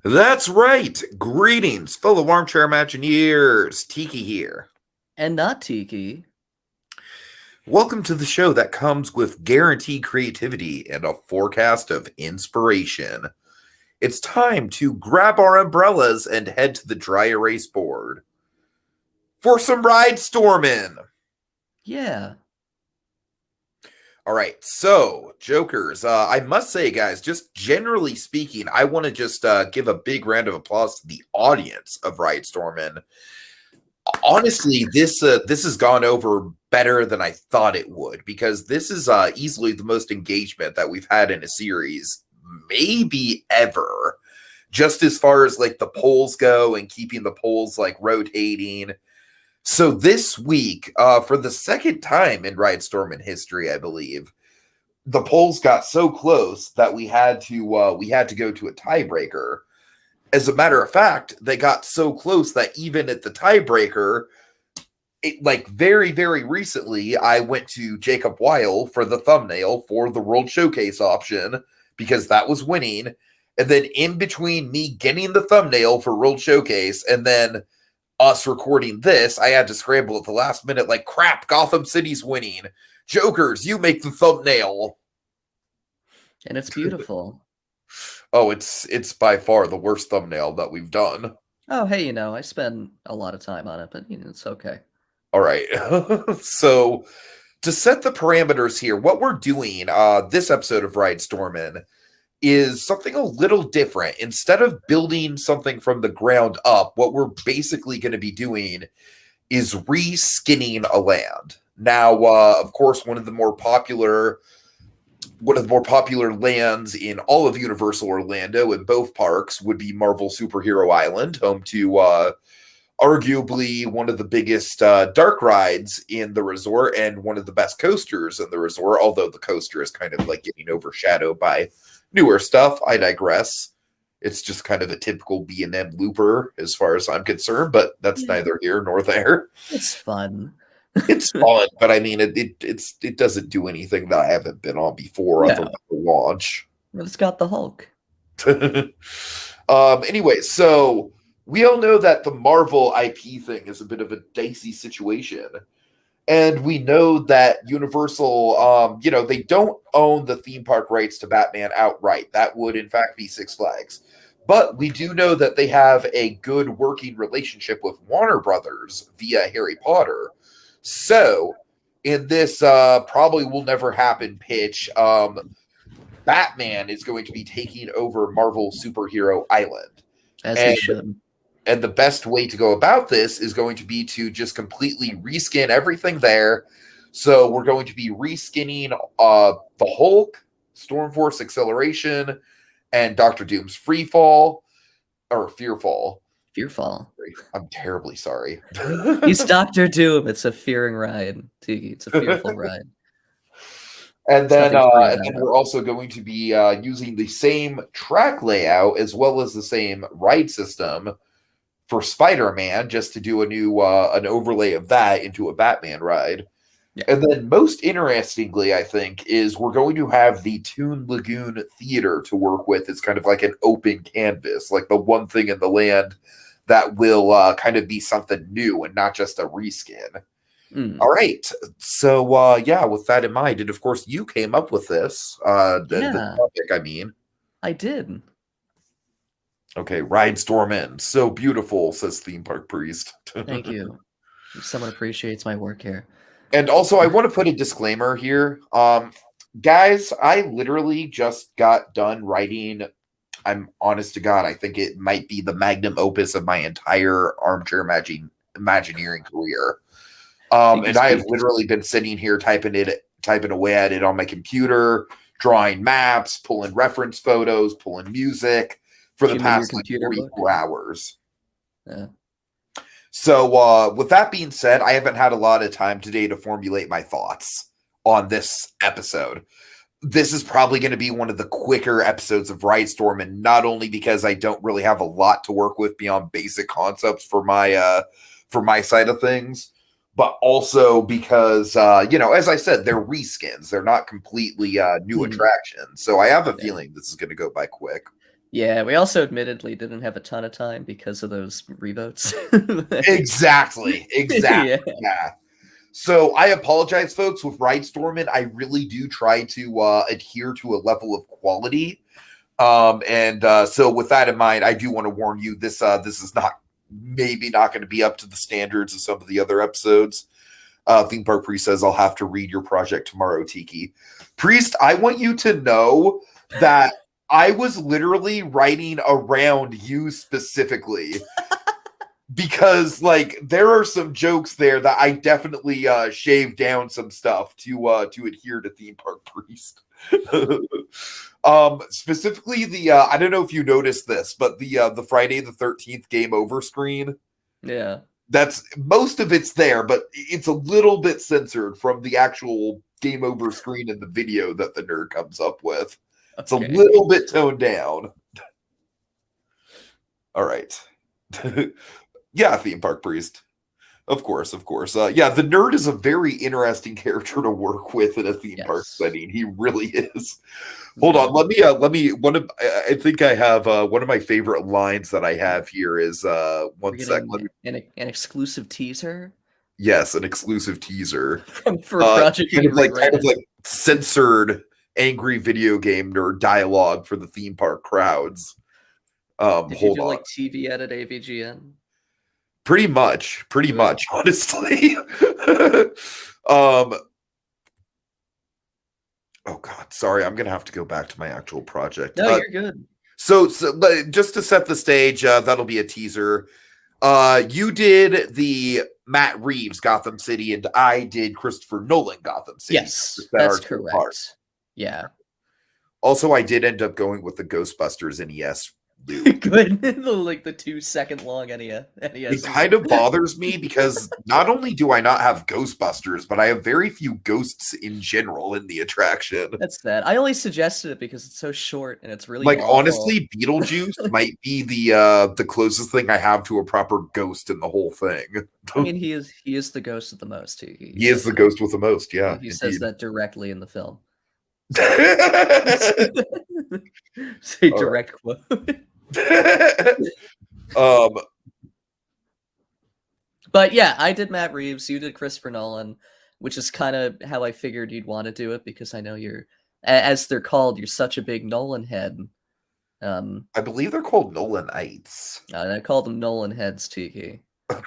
That's right. Greetings, fellow Armchair Imagineers. Tiki here. And not Tiki. Welcome to the show that comes with guaranteed creativity and a forecast of inspiration. It's time to grab our umbrellas and head to the dry erase board for some Ridestormin. Yeah. All right, so Jokers, I must say, guys, just generally speaking, I want to just give a big round of applause to the audience of Ridestormin. Honestly, this has gone over better than I thought it would, because this is easily the most engagement that we've had in a series, maybe ever. Just as far as like the polls go and keeping the polls like rotating. So this week, for the second time in Ridestormin history, I believe, the polls got so close that we had to go to a tiebreaker. As a matter of fact, they got so close that even at the tiebreaker, like very, very recently, I went to Jacob Weil for the thumbnail for the World Showcase option because that was winning. And then in between me getting the thumbnail for World Showcase and then us recording this, I had to scramble at the last minute like, crap, Gotham City's winning. Jokers, you make the thumbnail. And it's beautiful. Oh, it's by far the worst thumbnail that we've done. Oh, hey, I spend a lot of time on it, but it's okay. All right. So to set the parameters here, what we're doing this episode of Ridestormin is something a little different. Instead of building something from the ground up, what we're basically going to be doing is re-skinning a land. Now, of course, one of the more popular lands in all of Universal Orlando in both parks would be Marvel Superhero Island, home to arguably one of the biggest dark rides in the resort and one of the best coasters in the resort, although the coaster is kind of like getting overshadowed by newer stuff. I digress. It's just kind of a typical B&M looper as far as I'm concerned, but that's neither here nor there. It's fun. It's fun, but I mean, it doesn't do anything that I haven't been on before other than the launch. It's got the Hulk. Anyway, so we all know that the Marvel IP thing is a bit of a dicey situation. And we know that Universal, they don't own the theme park rights to Batman outright. That would, in fact, be Six Flags. But we do know that they have a good working relationship with Warner Brothers via Harry Potter. So, in this probably will never happen pitch, Batman is going to be taking over Marvel Superhero Island. As he should. And the best way to go about this is going to be to just completely reskin everything there. So we're going to be reskinning the Hulk, Stormforce Acceleration, and Doctor Doom's Fearfall. Fearfall. I'm terribly sorry. He's Doctor Doom. It's a fearing ride, Tiki. It's a fearful ride. And then we're also going to be using the same track layout as well as the same ride system for Spider-Man, just to do a new an overlay of that into a Batman ride. Yeah. And then most interestingly, I think, is we're going to have the Toon Lagoon Theater to work with. It's kind of like an open canvas, like the one thing in the land that will kind of be something new and not just a reskin. All right. So, with that in mind, and of course, you came up with this, the topic, I mean. I did. Okay, Ridestormin. So beautiful, says Theme Park Priest. Thank you. Someone appreciates my work here. And also, I want to put a disclaimer here. Guys, I literally just got done writing, I'm honest to God, I think it might be the magnum opus of my entire Armchair Imagineering career. And I have literally been sitting here typing away at it on my computer, drawing maps, pulling reference photos, pulling music for the past 44 hours. Yeah. So with that being said, I haven't had a lot of time today to formulate my thoughts on this episode. This is probably going to be one of the quicker episodes of Ridestorm, and not only because I don't really have a lot to work with beyond basic concepts for my side of things, but also because, as I said, they're reskins. They're not completely new attractions. So I have a feeling this is going to go by quick. Yeah, we also admittedly didn't have a ton of time because of those revotes. Exactly. Yeah. Yeah. So I apologize, folks. With Ridestormin, I really do try to adhere to a level of quality. So with that in mind, I do want to warn you, this is maybe not going to be up to the standards of some of the other episodes. Theme Park Priest says, I'll have to read your project tomorrow, Tiki. Priest, I want you to know that I was literally writing around you specifically because like there are some jokes there that I definitely shaved down some stuff to adhere to Theme Park Priest. Specifically the I don't know if you noticed this, but the Friday the 13th game over screen, Yeah. that's most of it's there, but it's a little bit censored from the actual game over screen in the video that the nerd comes up with. It's a Okay. little bit toned down. All right. Yeah, Theme Park Priest. Of course, of course. Yeah, the nerd is a very interesting character to work with in a theme park Yes. setting. He really is. Hold on, let me I think I have one of my favorite lines that I have here is We're one sec. getting Let me an exclusive teaser yes, an exclusive teaser. for a project we Kind of read. like censored angry video game nerd dialogue for the theme park crowds. Did you Hold do on. like TV edit AVGN? Pretty much, honestly. um Oh God, sorry. I'm gonna have to go back to my actual project. No, you're good. Just to set the stage, that'll be a teaser. You did the Matt Reeves Gotham City, and I did Christopher Nolan Gotham City. Yes, That that's are two apart. correct. Yeah. Also, I did end up going with the Ghostbusters NES loop. Good. Like the 2 second long NES. It kind of bothers me because not only do I not have Ghostbusters, but I have very few ghosts in general in the attraction. That's sad. I only suggested it because it's so short and it's really Like awful. honestly, Beetlejuice might be the closest thing I have to a proper ghost in the whole thing. I mean, he is the ghost of the most. He is the ghost with the most, yeah. He says that directly in the film. Say All direct quote. um, But yeah, I did Matt Reeves, you did Christopher Nolan, which is kind of how I figured you'd want to do it because I know as they're called, you're such a big Nolan head. I believe they're called Nolanites. I called them Nolan heads, Tiki. I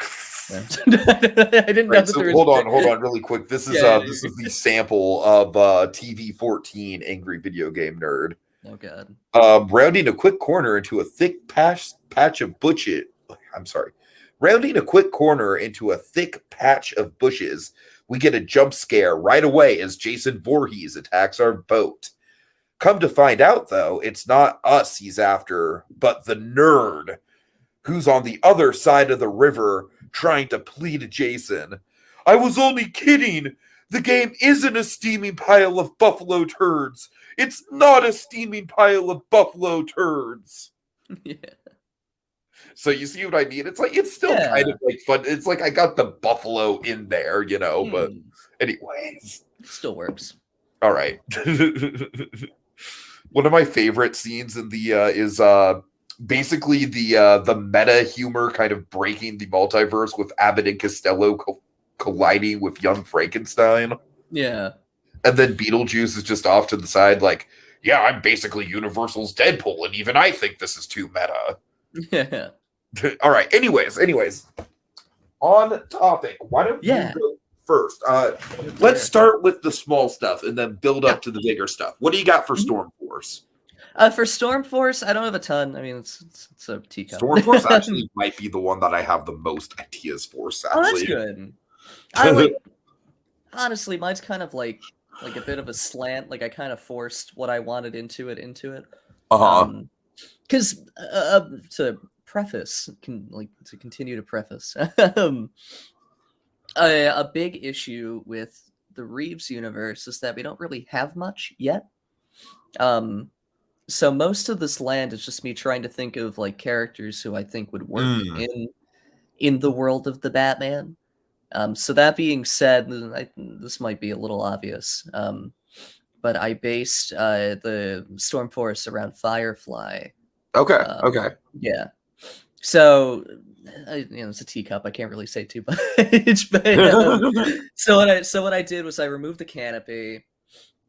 didn't know Right, that so there was. hold on, really quick. This is Yeah, this is the sample of TV 14 Angry Video Game Nerd. Oh god. Rounding a quick corner into a thick patch of bushes. I'm sorry. Rounding a quick corner into a thick patch of bushes, we get a jump scare right away as Jason Voorhees attacks our boat. Come to find out, though, it's not us he's after, but the nerd who's on the other side of the river trying to plead Jason. I was only kidding. The game isn't a steaming pile of buffalo turds. It's not a steaming pile of buffalo turds. Yeah. So you see what I mean? It's like it's still kind of like fun. It's like I got the buffalo in there, but anyways. Still works. All right. One of my favorite scenes in the is basically the meta humor kind of breaking the multiverse with Abbott and Costello colliding with young Frankenstein. Yeah. And then Beetlejuice is just off to the side like, yeah, I'm basically Universal's Deadpool, and even I think this is too meta. Yeah. All right. Anyways. On topic. Why don't you go first? Let's start with the small stuff and then build up to the bigger stuff. What do you got for Storm Force? For Storm Force, I don't have a ton. I mean, it's a teacup. Storm Force actually might be the one that I have the most ideas for, sadly. Oh, that's good. I honestly, mine's kind of like a bit of a slant. Like I kind of forced what I wanted into it. Because to preface, to continue to preface, a big issue with the Reeves universe is that we don't really have much yet. So most of this land is just me trying to think of like characters who I think would work in the world of the Batman. So that being said, this might be a little obvious, but I based the Storm Force around Firefly Okay. Okay. Yeah. So, it's a teacup. I can't really say too much, but so what I did was I removed the canopy,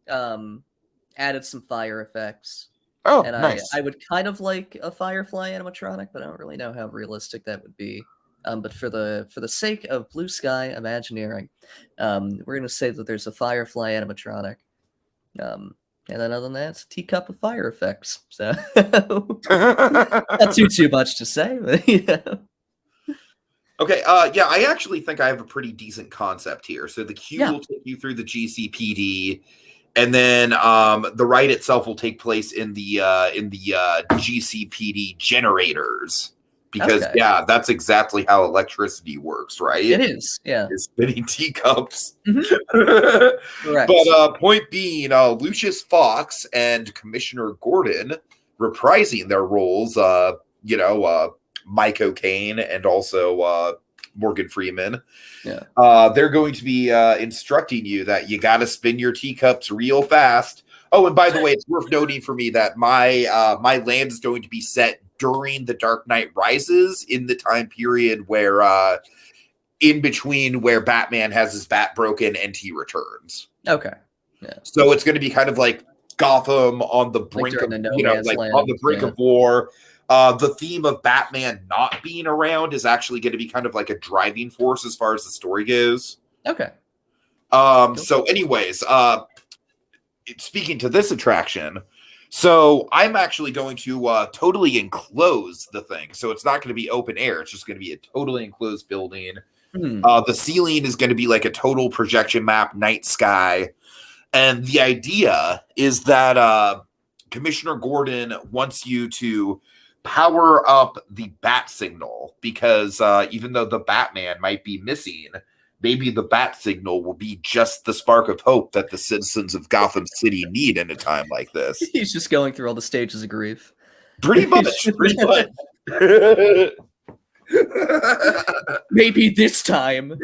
added some fire effects, Oh, and nice. I would kind of like a Firefly animatronic, but I don't really know how realistic that would be. But for the sake of Blue Sky Imagineering, we're gonna say that there's a Firefly animatronic. And then other than that, it's a teacup of fire effects. So not too much to say, but Okay, yeah, I actually think I have a pretty decent concept here. So the queue yeah. will take you through the GCPD, and then the ride itself will take place in the GCPD generators. Because Okay. yeah, that's exactly how electricity works, It right? is. Yeah. Is spinning teacups. Mhm. But Correct. point being, Lucius Fox and Commissioner Gordon reprising their roles, Mike O'Kane and also Morgan Freeman. Yeah. They're going to be instructing you that you got to spin your teacups real fast. Oh, and by the way, it's worth noting for me that my land is going to be set during The Dark Knight Rises, in the time period where in between where Batman has his bat broken and he returns. Okay. Yeah. So it's going to be kind of like Gotham on the Like brink during of, the No Man's like Land. on the brink Yeah. of war. The theme of Batman not being around is actually going to be kind of like a driving force as far as the story goes. Okay. Cool. So anyways, speaking to this attraction, so I'm actually going to totally enclose the thing. So it's not going to be open air. It's just going to be a totally enclosed building. The ceiling is going to be like a total projection map, night sky. And the idea is that Commissioner Gordon wants you to power up the bat signal because even though the Batman might be missing, maybe the bat signal will be just the spark of hope that the citizens of Gotham City need in a time like this. He's just going through all the stages of grief. Pretty much. Maybe this time.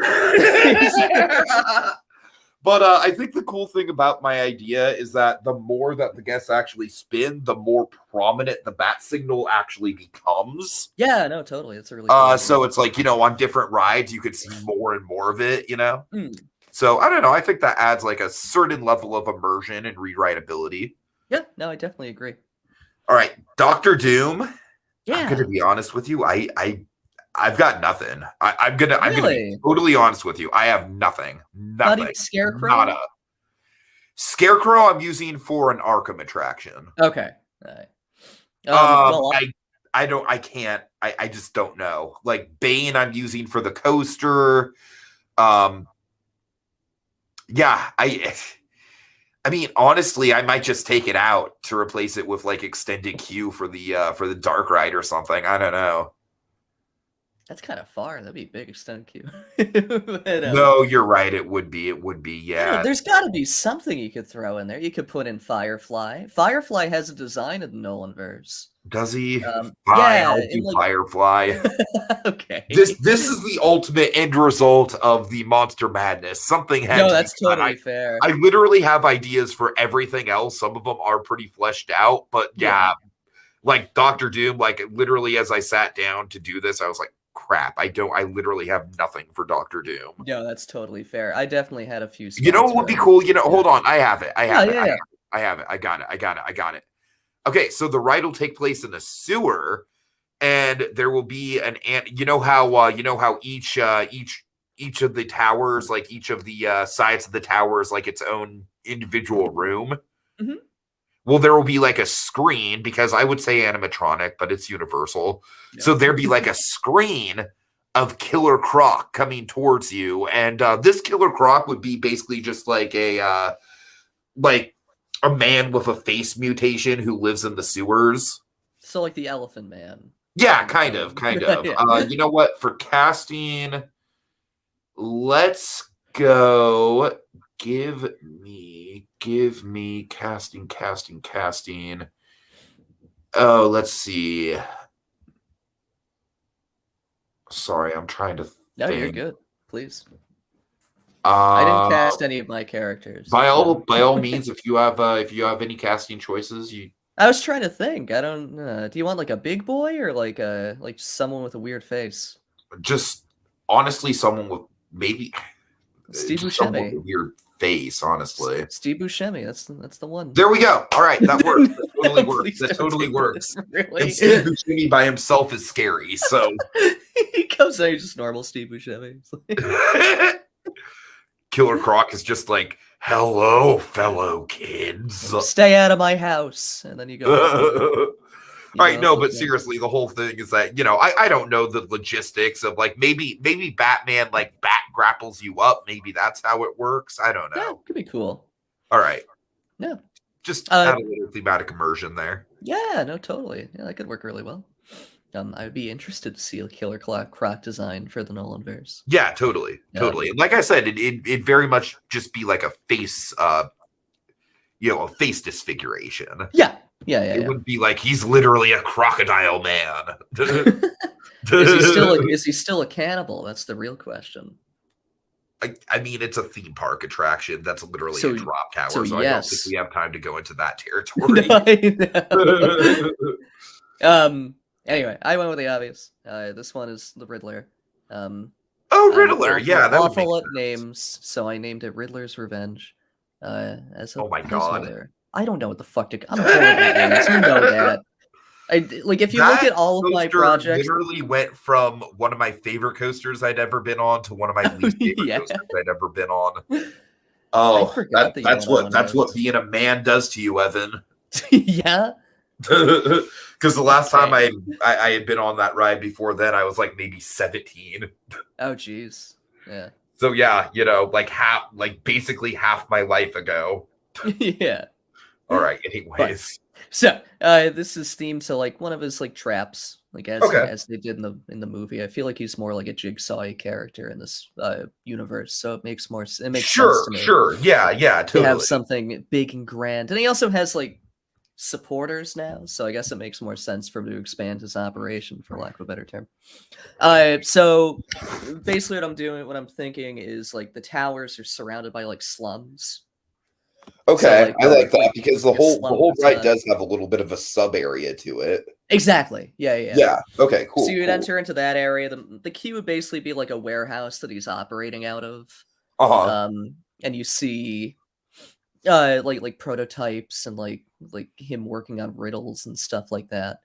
But I think the cool thing about my idea is that the more that the guests actually spin, the more prominent the bat signal actually becomes. Yeah, no, totally. It's a really cool idea. So it's like, on different rides, you could see more and more of it, So I don't know. I think that adds like a certain level of immersion and rewritability. Yeah, no, I definitely agree. All right, Dr. Doom. Yeah. I'm gonna be honest with you. I've got nothing. I'm gonna be totally honest with you. I have nothing. Nothing. Not even Scarecrow? Nada. Scarecrow I'm using for an Arkham attraction. Okay. All right. Well, I just don't know. Like Bane I'm using for the coaster. Yeah, I mean, honestly, I might just take it out to replace it with like extended queue for the dark ride or something. I don't know. That's kind of far. That'd be a big extended queue. But, no, you're right. It would be. Yeah. There's got to be something you could throw in there. You could put in Firefly. Firefly has a design in the Nolanverse. Does he? Yeah, I'll do Firefly. Okay. This is the ultimate end result of the Monster Madness. Something had No, that's totally fair. I literally have ideas for everything else. Some of them are pretty fleshed out, but yeah, like Dr. Doom, like literally as I sat down to do this, I was like, crap, I literally have nothing for Dr. Doom. No, that's totally fair. I definitely had a few. You know what would be cool? Hold on. I have it. I have it. I got it. Okay, so the ride will take place in a sewer, and there will be you know how each of the towers, like each of the sides of the tower is like its own individual room. Mm-hmm. Well, there will be like a screen, because I would say animatronic, but it's Universal. Yeah. So there'd be like a screen of Killer Croc coming towards you, and this Killer Croc would be basically just like a man with a face mutation who lives in the sewers. So like the Elephant Man. Yeah, kind of. Yeah. You know what? For casting, let's go. Give me casting. Oh, let's see. Sorry, I'm trying to think. No, you're good. Please. I didn't cast any of my characters. By all means, if you have any casting choices, you I was trying to think. I don't. Do you want like a big boy or like someone with a weird face? Just honestly, someone with maybe Steve just someone with Buscemi. a weird face. Honestly, Steve Buscemi. That's the one. there we go. All right, that works. That totally No, works. please That don't totally take that works. literally. And Steve Buscemi by himself is scary. So He comes out, he's just normal Steve Buscemi. Killer Croc is just like, "Hello, fellow kids." Stay out of my house, and then you go. All right, no, but seriously, the whole thing is that, I don't know the logistics of like maybe Batman like bat grapples you up. Maybe that's how it works. I don't know. Yeah, could be cool. All right. Yeah. Just add a little thematic immersion there. Yeah, no, totally. Yeah, that could work really well. I would be interested to see a Killer Croc design for the Nolanverse. Yeah, totally. And like I said, it very much just be like a face, a face disfiguration. Yeah. It would be like he's literally a crocodile man. Is he still a cannibal? That's the real question. I mean, it's a theme park attraction. That's literally a drop tower. So I don't think we have time to go into that territory. Anyway, I went with the obvious. This one is the Riddler. Riddler. That awful at names, so I named it Riddler's Revenge. Oh my god. I don't know what the fuck I'm horrible at names. You know that. If you look at all of my projects, literally went from one of my favorite coasters I'd ever been on to one of my least favorite coasters I'd ever been on. Oh, that's what being a man does to you, Evan. Yeah. Because the last time I had been on that ride before then, I was like maybe 17. Oh, geez. Yeah. So yeah, basically half my life ago. Yeah. All right. Anyways. So this is themed to like one of his like traps, like as they did in the movie. I feel like he's more like a Jigsaw character in this universe, so it makes sense to me. Sure. Yeah, totally. To have something big and grand, and he also has like supporters now, so I guess it makes more sense for him to expand his operation, for lack of a better term. So basically what I'm thinking is like the towers are surrounded by like slums. Okay, so I like that because the whole ride does have a little bit of a sub area to it. Exactly. Yeah. Okay, cool. So you'd enter into that area. The key would basically be like a warehouse that he's operating out of. And you see like prototypes and like him working on riddles and stuff like that.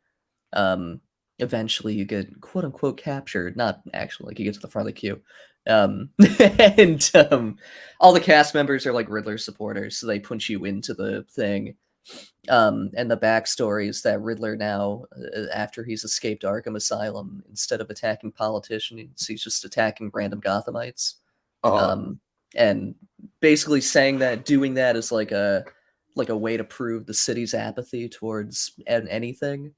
Eventually you get quote unquote captured, not actually, like you get to the front of the queue. And all the cast members are like Riddler supporters, so they punch you into the thing. And the backstory is that Riddler now, after he's escaped Arkham Asylum, instead of attacking politicians, he's just attacking random Gothamites. And basically saying that doing that is like a way to prove the city's apathy towards anything.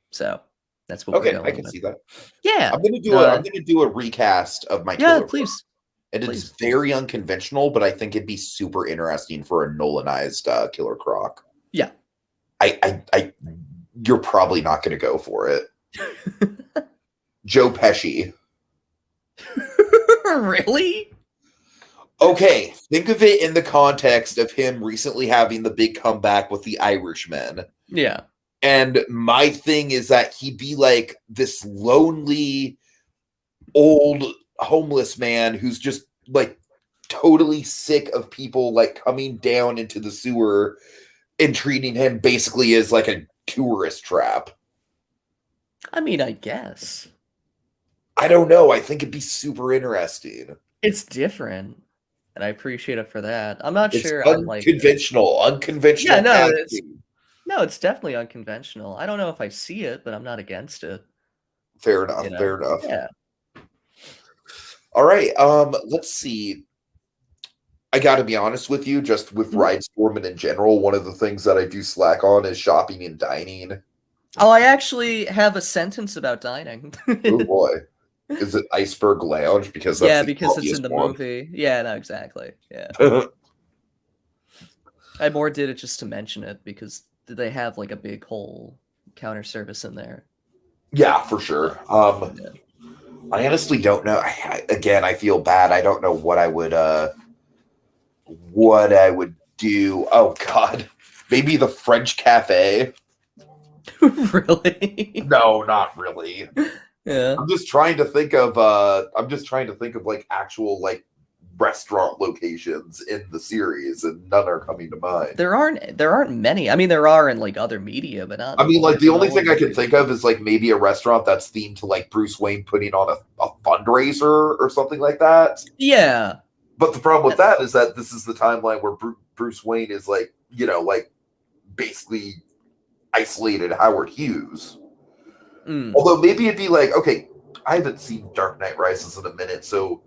So that's what we're going I can see that. Yeah. I'm gonna do a recast of my Killer please. And it's very unconventional, but I think it'd be super interesting for a Nolanized Killer Croc. Yeah. You're probably not gonna go for it. Joe Pesci. Really? Okay, think of it in the context of him recently having the big comeback with The Irishman. Yeah. And my thing is that he'd be like this lonely, old, homeless man who's just like totally sick of people like coming down into the sewer and treating him basically as like a tourist trap. I mean, I guess. I don't know. I think it'd be super interesting. It's different, and I appreciate it for that. I'm not sure. Unconventional. Yeah, no, it's definitely unconventional. I don't know if I see it, but I'm not against it. Fair enough. Fair enough. Yeah. All right. Let's see. I got to be honest with you, just with Ridestormin in general, one of the things that I do slack on is shopping and dining. Oh, I actually have a sentence about dining. Oh boy. Is it Iceberg Lounge? Because that's because it's in the movie. Yeah, no, exactly. Yeah. I more did it just to mention it because they have like a big whole counter service in there. Yeah, for sure. I honestly don't know. I feel bad. I don't know what I would do. Oh God. Maybe the French Cafe. Really? No, not really. Yeah. I'm just trying to think of like actual like restaurant locations in the series, and none are coming to mind. There aren't many. I mean, there are in like other media, but not. I mean, like the only thing I can movies. think of is like maybe a restaurant that's themed to like Bruce Wayne putting on a fundraiser or something like that. Yeah. But the problem with that is that this is the timeline where Bruce Wayne is like, like basically isolated Howard Hughes. Although maybe it'd be like, okay, I haven't seen Dark Knight Rises in a minute, so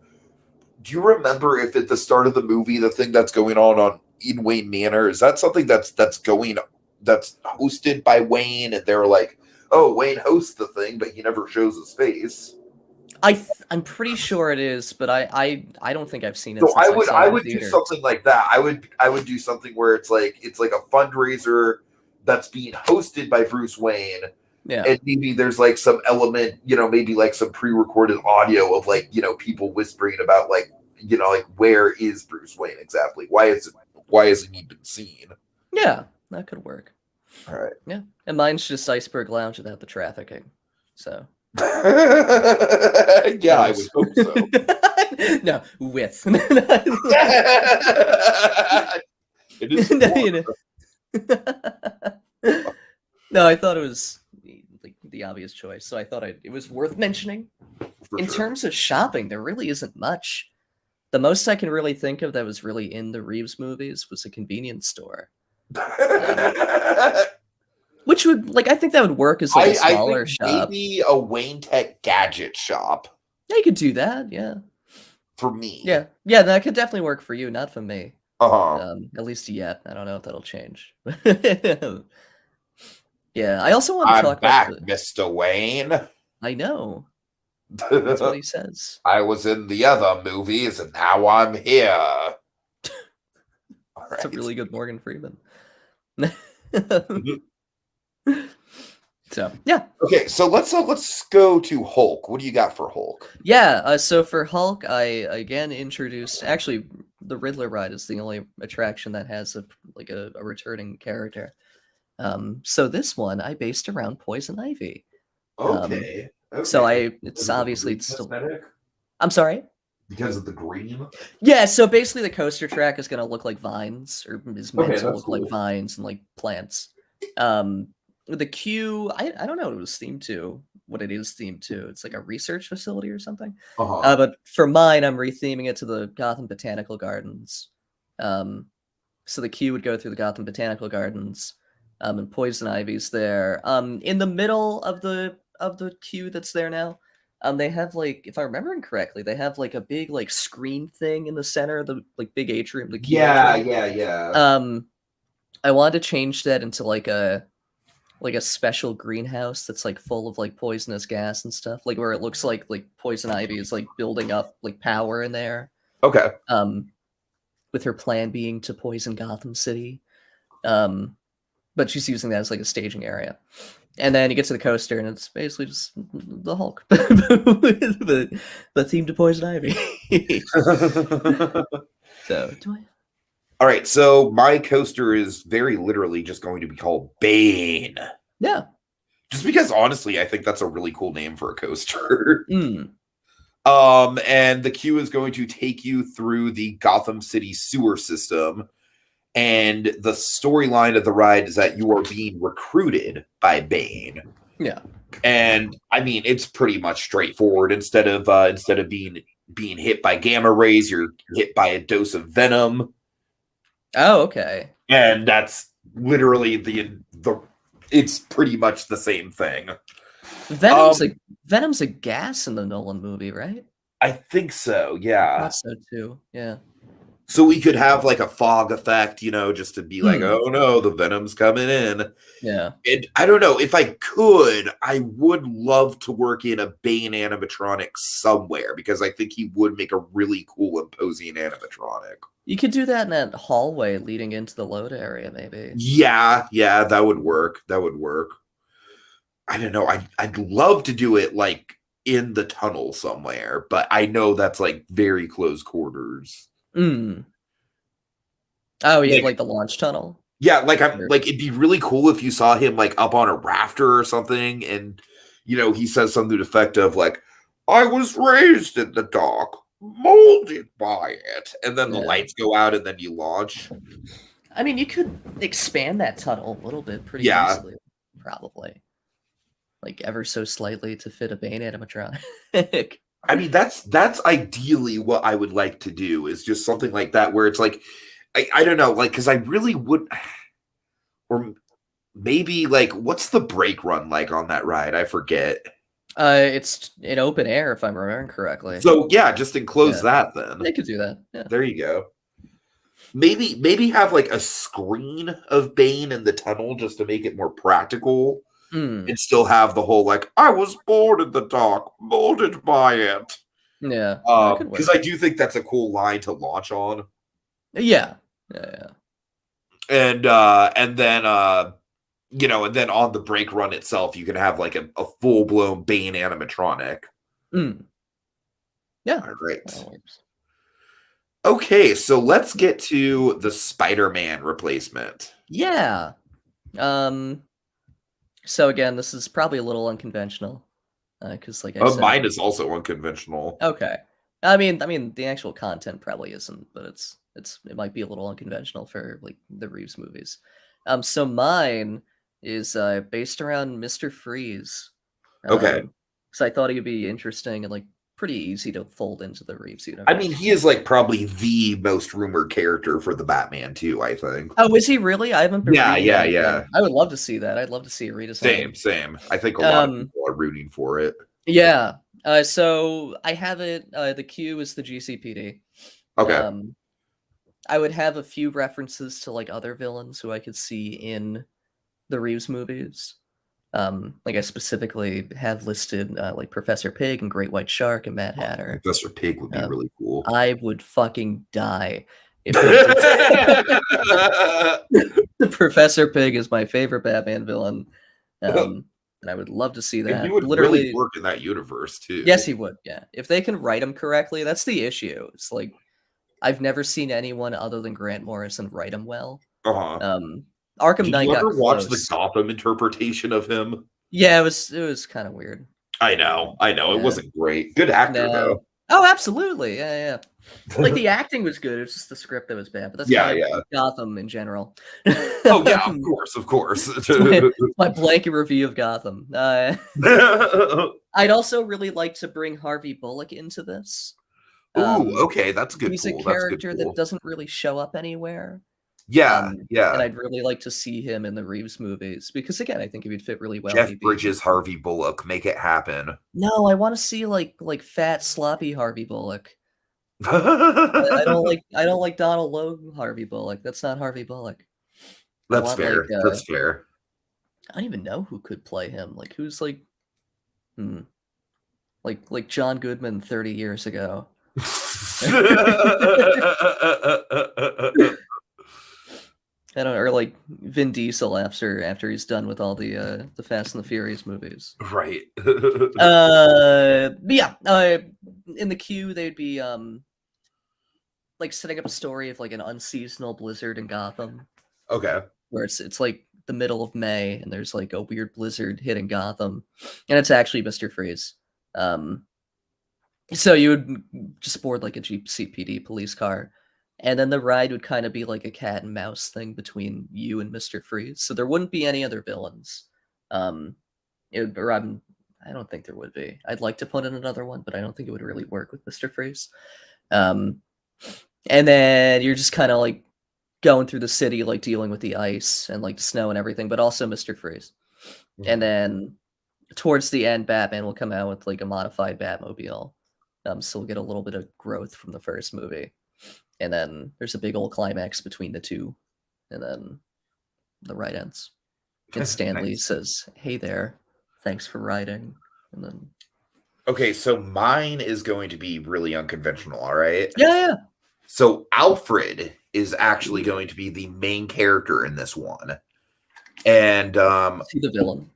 do you remember if at the start of the movie the thing that's going on in Wayne Manor, is that something that's hosted by Wayne, and they're like, oh, Wayne hosts the thing, but he never shows his face? I'm pretty sure it is, but I don't think I've seen it. So Since I would do something like that. I would do something where it's like a fundraiser that's being hosted by Bruce Wayne. Yeah. And maybe there's like some element, maybe like some pre-recorded audio of like, people whispering about like, like where is Bruce Wayne exactly? Why hasn't he been seen? Yeah, that could work. All right. Yeah. And mine's just Iceberg Lounge without the trafficking. So yeah, I would hope so. No, with. It is No, I thought it was like the obvious choice, so I thought it was worth mentioning. In terms of shopping, there really isn't much. The most I can really think of that was really in the Reeves movies was a convenience store. Which would, like, I think that would work as like a smaller shop. Maybe a Wayne Tech gadget shop. Yeah, you could do that, yeah. For me. Yeah, that could definitely work for you, not for me. Uh-huh. At least yet. I don't know if that'll change. Yeah, I also want to talk back, about Mr. Wayne. I know. That's what he says. I was in the other movies, and now I'm here. That's a really good Morgan Freeman. So yeah. Okay, so let's go to Hulk. What do you got for Hulk? Yeah, so for Hulk, I again introduced. Actually, the Riddler ride is the only attraction that has a returning character. So this one I based around Poison Ivy. Okay. So it's obviously still. I'm sorry. Because of the green? Yeah, so basically the coaster track is gonna look like vines, or is meant to look cool. like vines and like plants. The queue, I don't know what it was themed to, what it is themed to. It's like a research facility or something. But for mine, I'm retheming it to the Gọtham Botanical Gardens. So the queue would go through the Gọtham Botanical Gardens, and Poison Ivy's there. In the middle of the queue that's there now, they have like, if I remember correctly, they have like a big like screen thing in the center of the like big atrium. The queue atrium. Yeah. I wanted to change that into like a special greenhouse that's like full of like poisonous gas and stuff, like where it looks like Poison Ivy is like building up like power in there. Okay. With her plan being to poison Gotham City. But she's using that as like a staging area. And then you get to the coaster, and it's basically just the Hulk, the theme to Poison Ivy. So, all right, so my coaster is very literally just going to be called Bane. Yeah. Just because, honestly, I think that's a really cool name for a coaster. Mm. And the queue is going to take you through the Gotham City sewer system. And the storyline of the ride is that you are being recruited by Bane. Yeah. And I mean, it's pretty much straightforward. Instead of being hit by gamma rays, you're hit by a dose of venom. Oh, okay. And that's literally it's pretty much the same thing. Venom's a gas in the Nolan movie, right? I think so, yeah. I thought so too, yeah. So we could have like a fog effect, just to be like, oh no, the venom's coming in. Yeah. And I don't know, if I could, I would love to work in a Bane animatronic somewhere, because I think he would make a really cool, imposing animatronic. You could do that in that hallway leading into the load area, maybe. Yeah, that would work. I don't know. I'd love to do it like in the tunnel somewhere, but I know that's like very close quarters. Oh, yeah, like the launch tunnel? Yeah, like it'd be really cool if you saw him like up on a rafter or something, and he says something to the effect of like, "I was raised in the dark, molded by it," and then the lights go out, and then you launch. I mean, you could expand that tunnel a little bit pretty easily, probably, like ever so slightly to fit a Bane animatronic. I mean, that's ideally what I would like to do, is just something like that where it's like, I don't know, like, because I really would, or maybe like, what's the brake run like on that ride? I forget. It's in open air, if I'm remembering correctly. So yeah, just enclose that then. They could do that. Yeah. There you go. Maybe have like a screen of Bane in the tunnel just to make it more practical. And still have the whole like, I was born in the dark, molded by it. Yeah. Because I do think that's a cool line to launch on. Yeah. And then and then on the brake run itself, you can have like a full-blown Bane animatronic. Yeah. All right. Okay, so let's get to the Spider-Man replacement. Yeah. So again, this is probably a little unconventional, because like I said, mine is also unconventional. Okay, I mean, the actual content probably isn't, but it might be a little unconventional for like the Reeves movies. So mine is based around Mr. Freeze. Okay. So I thought he would be interesting and like pretty easy to fold into the Reeves universe. I mean, he is like probably the most rumored character for the Batman too, I think. Oh, is he really? I haven't been reading yeah. I would love to see that. I'd love to see a redesign. Same. I think a lot of people are rooting for it. Yeah. So I have it. The Q is the GCPD. Okay. I would have a few references to like other villains who I could see in the Reeves movies. Like I specifically have listed like Professor Pig and Great White Shark and Mad Hatter. Professor Pig would be really cool. I would fucking die if the Professor Pig is my favorite Batman villain. And I would love to see that. And he would really work in that universe too. Yes, he would. Yeah, if they can write him correctly, that's the issue. It's like I've never seen anyone other than Grant Morrison write him well. Arkham Knight. Did you ever watch the Gotham interpretation of him? Yeah, it was kind of weird. I know. It wasn't great. Good actor though. Oh, absolutely. Yeah. Like the acting was good. It was just the script that was bad. But that's kind of Gotham in general. Oh yeah, of course. My blanket review of Gotham. I'd also really like to bring Harvey Bullock into this. Ooh, okay, that's good. He's a character that doesn't really show up anywhere. Yeah. And I'd really like to see him in the Reeves movies because, again, I think he would fit really well. Jeff Bridges, Harvey Bullock, make it happen. No, I want to see like fat, sloppy Harvey Bullock. I don't like Donald Logue Harvey Bullock. That's not Harvey Bullock. That's fair. That's fair. I don't even know who could play him. Like who's like John Goodman 30 years ago. I don't know, or like Vin Diesel after he's done with all the Fast and the Furious movies. Right. But yeah, in the queue they'd be like setting up a story of like an unseasonal blizzard in Gotham. Okay. Where it's like the middle of May and there's like a weird blizzard hitting Gotham, and it's actually Mr. Freeze. So you would just board like a GCPD police car. And then the ride would kind of be like a cat and mouse thing between you and Mr. Freeze. So there wouldn't be any other villains. I don't think there would be. I'd like to put in another one, but I don't think it would really work with Mr. Freeze. And then you're just kind of like going through the city, like dealing with the ice and like the snow and everything, but also Mr. Freeze. Mm-hmm. And then towards the end, Batman will come out with like a modified Batmobile. So we'll get a little bit of growth from the first movie. And then there's a big old climax between the two. And then the ride ends. And Stan Lee says, "Hey there, thanks for riding." And then okay, so mine is going to be really unconventional, all right? Yeah. So Alfred is actually going to be the main character in this one. And is he the villain?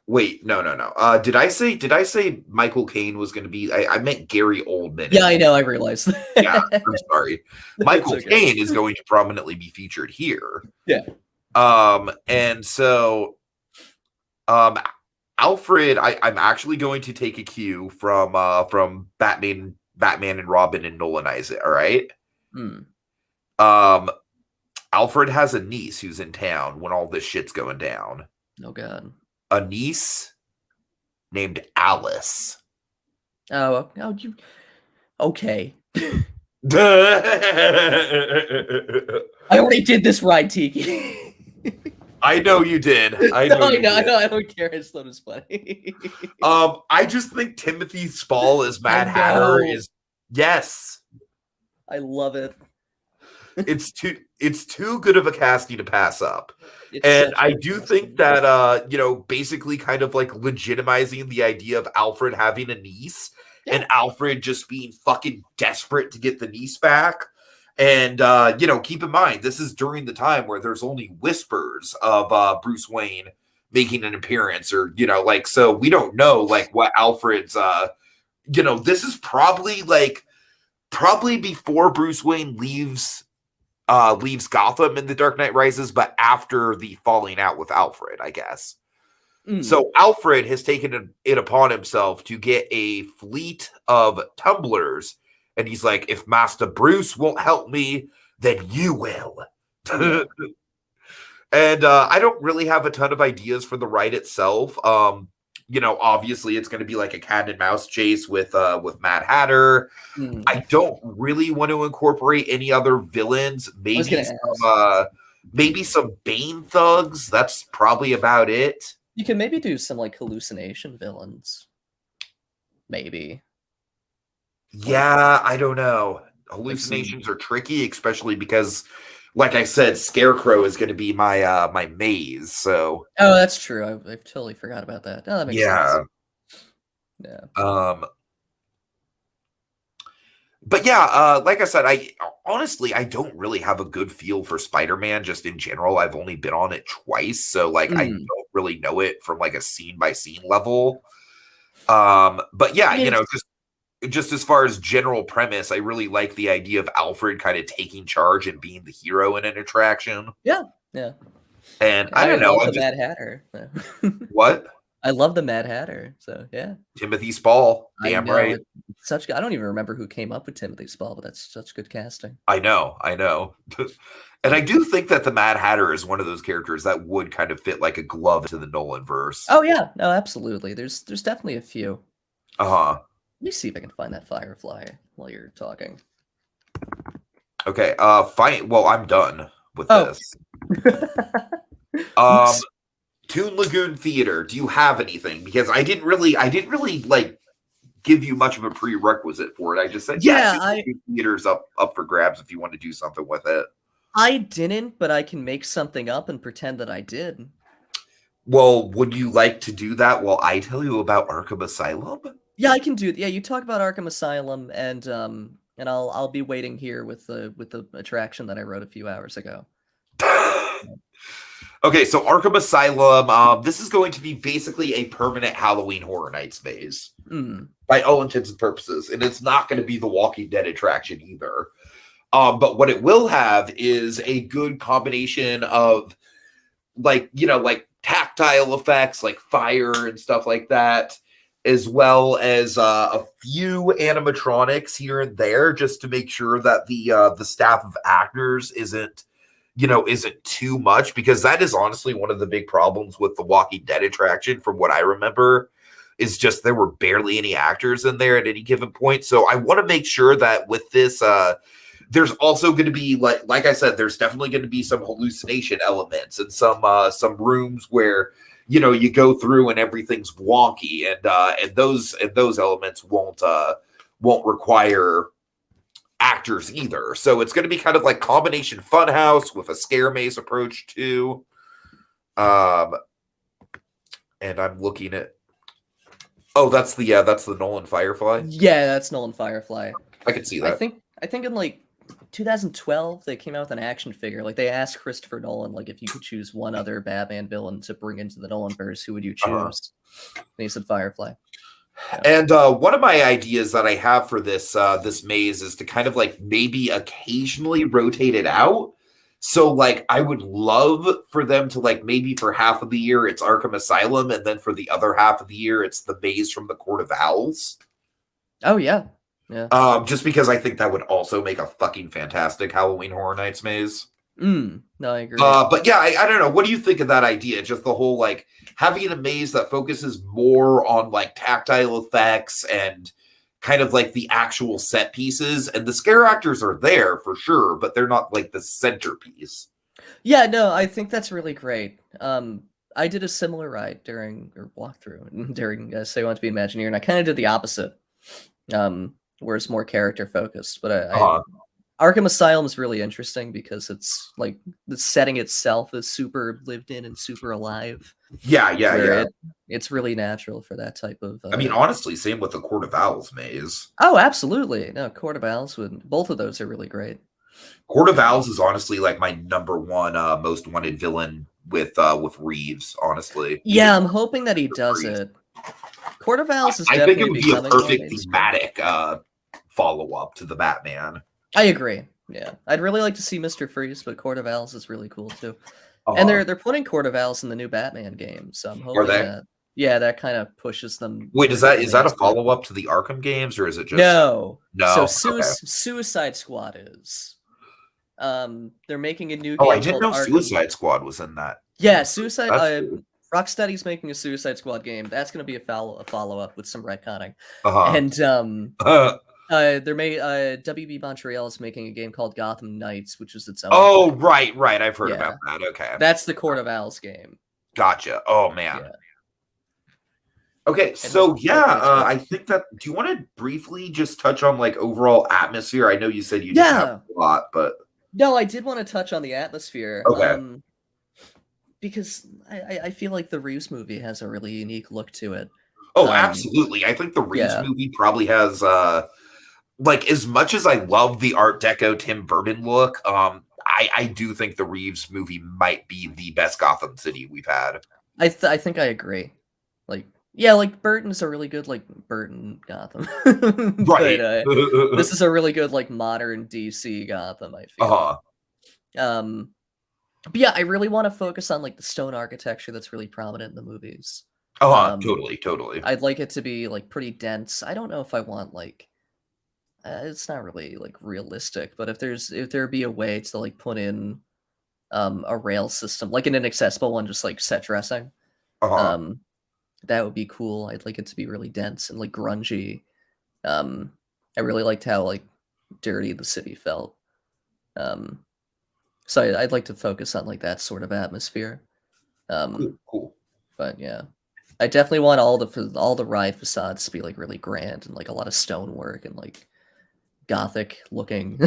Wait, no. Did I say Michael Caine was going to be? I meant Gary Oldman. Yeah, I know. I realized. Yeah, I'm sorry. Michael Caine is going to prominently be featured here. Yeah. And so Alfred, I'm actually going to take a cue from Batman and Robin and Nolanize it, all right? Hmm. Um Alfred has a niece who's in town when all this shit's going down. Oh god. A niece named Alice. Oh, you okay. I already did this right, Tiki. I know you did. I know. I don't care. I just thought it was funny. I just think Timothy Spall as Mad Hatter is yes. I love it. It's too good of a casting to pass up. And I do think that basically kind of like legitimizing the idea of Alfred having a niece and Alfred just being fucking desperate to get the niece back. And keep in mind, this is during the time where there's only whispers of Bruce Wayne making an appearance, or so we don't know like what Alfred's this is probably before Bruce Wayne leaves Gotham in The Dark Knight Rises, but after the falling out with Alfred, I guess. So Alfred has taken it upon himself to get a fleet of tumblers, and he's like, if Master Bruce won't help me, then you will. And I don't really have a ton of ideas for the ride itself. Obviously it's going to be like a cat and mouse chase with Mad Hatter. I don't really want to incorporate any other villains. Maybe some Bane thugs. That's probably about it. You can maybe do some like hallucination villains. Maybe. Yeah, I don't know. Hallucinations are tricky, especially because, like I said, Scarecrow is going to be my my maze. So. Oh, that's true. I've totally forgot about that. Oh, that makes sense. Yeah. But yeah, like I said, I don't really have a good feel for Spider-Man just in general. I've only been on it twice, so I don't really know it from like a scene by scene level. But yeah, just as far as general premise, I really like the idea of Alfred kind of taking charge and being the hero in an attraction. Yeah. And I don't know. The Mad Hatter. What? I love the Mad Hatter. So yeah. Timothy Spall. Damn right. I don't even remember who came up with Timothy Spall, but that's such good casting. I know. And I do think that the Mad Hatter is one of those characters that would kind of fit like a glove to the Nolan verse. Oh yeah, no, absolutely. There's definitely a few. Let me see if I can find that Firefly while you're talking. Okay. Fine. Well, I'm done with this. Toon Lagoon Theater. Do you have anything? Because I didn't really like give you much of a prerequisite for it. I just said, theater's up for grabs if you want to do something with it. I didn't, but I can make something up and pretend that I did. Well, would you like to do that while I tell you about Arkham Asylum? Yeah, I can do it. Yeah, you talk about Arkham Asylum, and I'll be waiting here with the attraction that I wrote a few hours ago. Okay, so Arkham Asylum, this is going to be basically a permanent Halloween Horror Nights maze. By all intents and purposes. And it's not going to be the Walking Dead attraction either. But what it will have is a good combination of like tactile effects, like fire and stuff like that, as well as a few animatronics here and there, just to make sure that the staff of actors isn't too much, because that is honestly one of the big problems with the Walking Dead attraction, from what I remember, is just there were barely any actors in there at any given point. So I want to make sure that with this, there's also going to be like I said, there's definitely going to be some hallucination elements and some rooms where you go through and everything's wonky, and those elements won't require actors either. So it's going to be kind of like combination funhouse with a scare maze approach too. And I'm looking at that's the Nolan Firefly. Yeah, that's Nolan Firefly. I can see that. I think in like 2012 they came out with an action figure. Like they asked Christopher Nolan, like, if you could choose one other Batman villain to bring into the Nolanverse, who would you choose? And he said Firefly. And one of my ideas that I have for this this maze is to kind of like maybe occasionally rotate it out. So, like, I would love for them to, like, maybe for half of the year it's Arkham Asylum, and then for the other half of the year it's the maze from the Court of Owls. Oh yeah, yeah. Just because I think that would also make a fucking fantastic Halloween Horror Nights maze. No, I agree. But yeah, I don't know. What do you think of that idea? Just the whole like having a maze that focuses more on like tactile effects and kind of like the actual set pieces, and the scare actors are there for sure, but they're not like the centerpiece. Yeah, no, I think that's really great. I did a similar ride during or walkthrough during Say I Want to Be Imagineer, and I kind of did the opposite, where it's more character focused. But Arkham Asylum is really interesting because it's like the setting itself is super lived in and super alive. Yeah. It's really natural for that type of. I mean, honestly, same with the Court of Owls maze. Oh, absolutely. No, Court of Owls would. Both of those are really great. Court of Owls is honestly like my number one most wanted villain with Reeves. Honestly, Yeah, I'm hoping that he does it. Court of Owls is I think it would be a becoming perfect thematic follow up to the Batman. I agree. Yeah, I'd really like to see Mr. Freeze, but Court of Owls is really cool too. And they're putting Court of Owls in the new Batman game, so I'm hoping that that kind of pushes them. Wait, is that a follow up to the Arkham games, or is it just no? No. So Suicide Squad is. They're making a new game. Oh, I didn't know Arkham. Suicide Squad was in that. Yeah, Rocksteady's making a Suicide Squad game. That's going to be a follow up with some retconning. And WB Montreal is making a game called Gotham Knights, which is its own. Oh, right. I've heard about that. Okay, that's the Court of Owls game. Gotcha. Oh man. Yeah. Okay, so I think that. Do you want to briefly just touch on like overall atmosphere? I know you said you didn't have a lot, but no, I did want to touch on the atmosphere. Okay. Because I feel like the Reeves movie has a really unique look to it. Oh, absolutely. I think the Reeves movie probably has like, as much as I love the Art Deco Tim Burton look, I do think the Reeves movie might be the best Gotham City we've had. I think I agree. Like, yeah, like Burton's a really good like Burton Gotham. Right. But, this is a really good like modern DC Gotham, I feel. But yeah, I really want to focus on like the stone architecture that's really prominent in the movies. Totally. I'd like it to be like pretty dense. I don't know if I want like it's not really like realistic, but if there be a way to like put in a rail system, like an inaccessible one, just like set dressing, that would be cool. I'd like it to be really dense and like grungy. I really liked how like dirty the city felt. So I'd like to focus on like that sort of atmosphere. Cool. But yeah, I definitely want all the ride facades to be like really grand and like a lot of stonework and like Gothic looking.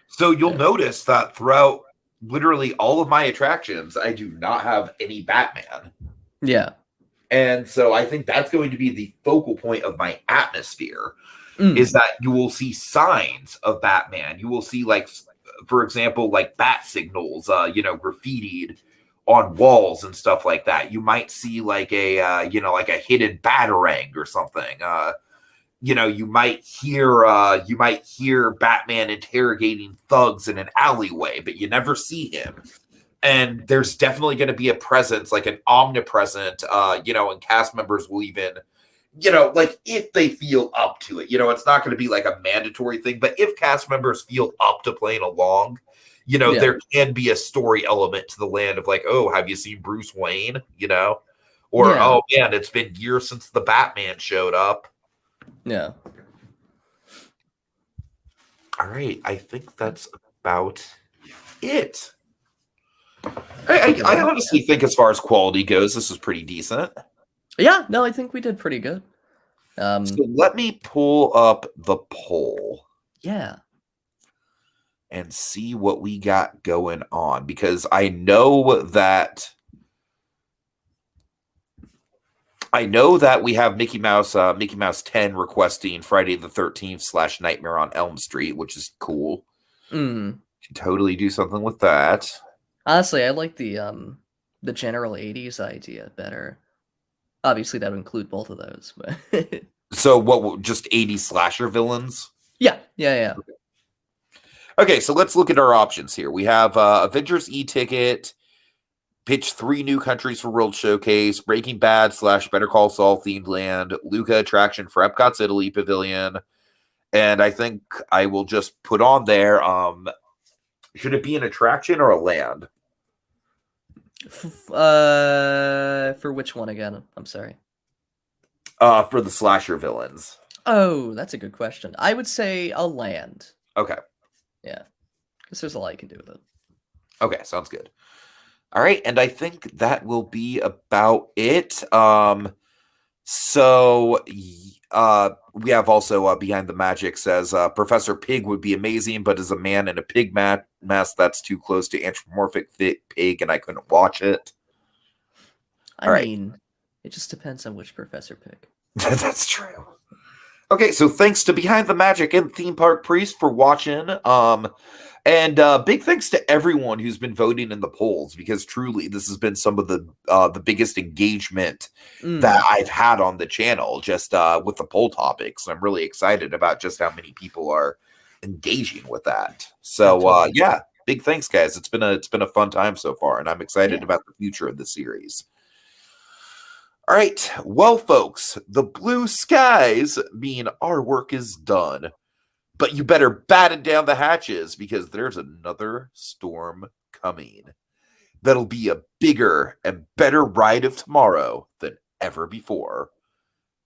So you'll notice that throughout literally all of my attractions, I do not have any Batman. Yeah. And so I think that's going to be the focal point of my atmosphere, is that you will see signs of Batman. You will see, like, for example, like bat signals, graffitied on walls and stuff like that. You might see like a hidden batarang or something. You might hear Batman interrogating thugs in an alleyway, but you never see him. And there's definitely going to be a presence, like an omnipresent, and cast members will even, like if they feel up to it, it's not going to be like a mandatory thing, but if cast members feel up to playing along, there can be a story element to the land of like, oh, have you seen Bruce Wayne? Oh man, it's been years since the Batman showed up. Yeah. All right. I think that's about it. I honestly think as far as quality goes, this was pretty decent. Yeah, no, I think we did pretty good. So let me pull up the poll. Yeah. And see what we got going on, because I know that we have Mickey Mouse 10 requesting Friday the 13th / Nightmare on Elm Street, which is cool. Can totally do something with that. Honestly, I like the general 80s idea better. Obviously, that would include both of those. But so what? Just 80s slasher villains? Yeah. Okay. Okay, so let's look at our options here. We have Avengers e-ticket, pitch 3 new countries for World Showcase, Breaking Bad / Better Call Saul themed land, Luca attraction for Epcot's Italy Pavilion, and I think I will just put on there, should it be an attraction or a land? For which one again? I'm sorry. For the slasher villains. Oh, that's a good question. I would say a land. Okay. Yeah, because there's a lot you can do with it. Okay, sounds good. All right, and I think that will be about it. So we have also Behind the Magic says Professor Pig would be amazing, but as a man in a pig mask, that's too close to anthropomorphic pig, and I couldn't watch it. I mean, it just depends on which Professor Pig. That's true. Okay, so thanks to Behind the Magic and Theme Park Priest for watching. And big thanks to everyone who's been voting in the polls, because truly this has been some of the biggest engagement that I've had on the channel, just with the poll topics. I'm really excited about just how many people are engaging with that. So yeah, big thanks, guys. It's been a fun time so far, and I'm excited about the future of the series. All right, well, folks, the blue skies mean our work is done. But you better batten down the hatches, because there's another storm coming that'll be a bigger and better ride of tomorrow than ever before.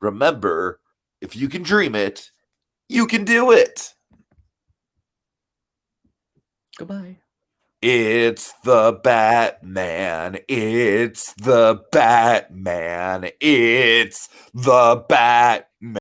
Remember, if you can dream it, you can do it. Goodbye. It's the Batman. It's the Batman. It's the Batman.